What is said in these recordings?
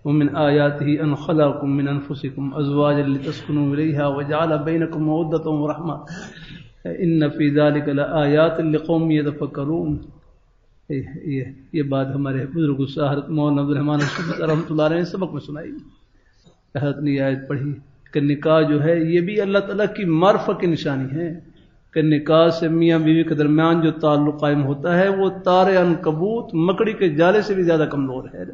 ومن آیاتہ ان خلقکم من انفسکم ازواجا لتسکنوا الیہا وجعل بینکم مودۃ ورحمۃ ان فی ذلک لآیات لقوم یتفکرون. یہ بات ہمارے بزرگ حضرت مولانا عبدالرحمن رحمۃ اللہ علیہ نے سبق میں سنائی. حضرت نے یہ آیت پڑھی کہ نکاح جو ہے یہ بھی اللہ تعالیٰ کی معرفت کی نشانی ہے کہ نکاح سے میاں بیوی کے درمیان جو تعلق قائم ہوتا ہے وہ تار عنکبوت مکڑی کے جالے سے بھی زیادہ کمزور ہے.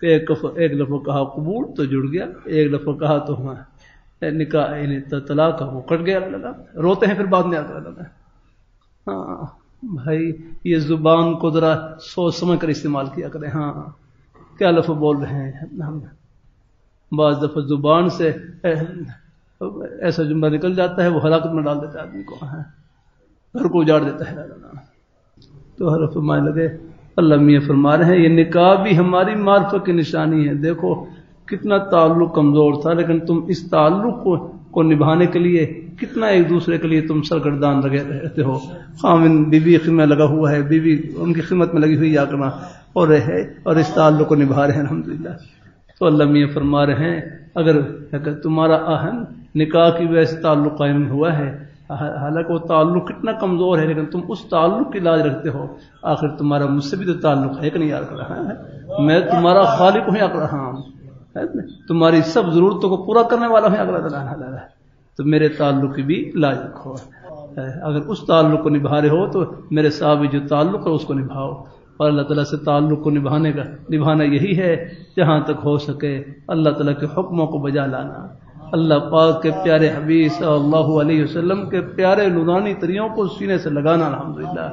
کہ ایک دفعہ کہا قبول تو جڑ گیا، ایک دفعہ کہا تو نکاح طلاق کا وہ کٹ گیا. لگا روتے ہیں پھر بعد میں آ کر لگا. ہاں بھائی یہ زبان کو ذرا سوچ سمجھ کر استعمال کیا کریں. ہاں کیا لفظ بول رہے ہیں ہم. بعض دفعہ زبان سے ایسا جملہ نکل جاتا ہے وہ ہلاکت میں ڈال دیتا ہے آدمی کو، گھر کو اجاڑ دیتا ہے. تو حضرت فرمانے لگے اللہ میاں فرما رہے ہیں یہ نکاح بھی ہماری معرفت کی نشانی ہے. دیکھو کتنا تعلق کمزور تھا لیکن تم اس تعلق کو نبھانے کے لیے کتنا ایک دوسرے کے لیے تم سرگردان لگے رہتے ہو. خامن بیوی خدمت لگا ہوا ہے، بیوی ان کی خدمت میں لگی ہوئی یا کرنا اور اس تعلق کو نبھا رہے ہیں الحمدللہ. تو اللہ میاں فرما رہے ہیں اگر تمہارا اہم نکاح کی وجہ سے تعلق قائم ہوا ہے، حالانکہ وہ تعلق کتنا کمزور ہے لیکن تم اس تعلق کی لاج رکھتے ہو. آخر تمہارا مجھ سے بھی تو تعلق ہے کہ نہیں یاد کر رہا ہے، میں تمہارا خالق ہوں یا کر رہا ہوں، تمہاری سب ضرورتوں کو پورا کرنے والا ہوں یا کر رہا ہے. تو میرے تعلق کی بھی لاج رکھو. اگر اس تعلق کو نبھا رہے ہو تو میرے ساتھ جو تعلق ہے اس کو نبھاؤ. اور اللہ تعالیٰ سے تعلق کو نبھانا یہی ہے جہاں تک ہو سکے اللہ تعالیٰ کے حکموں کو بجا لانا، اللہ پاک کے پیارے حبیب صلی اللہ علیہ وسلم کے پیارے نورانی طریقوں کو سینے سے لگانا. الحمدللہ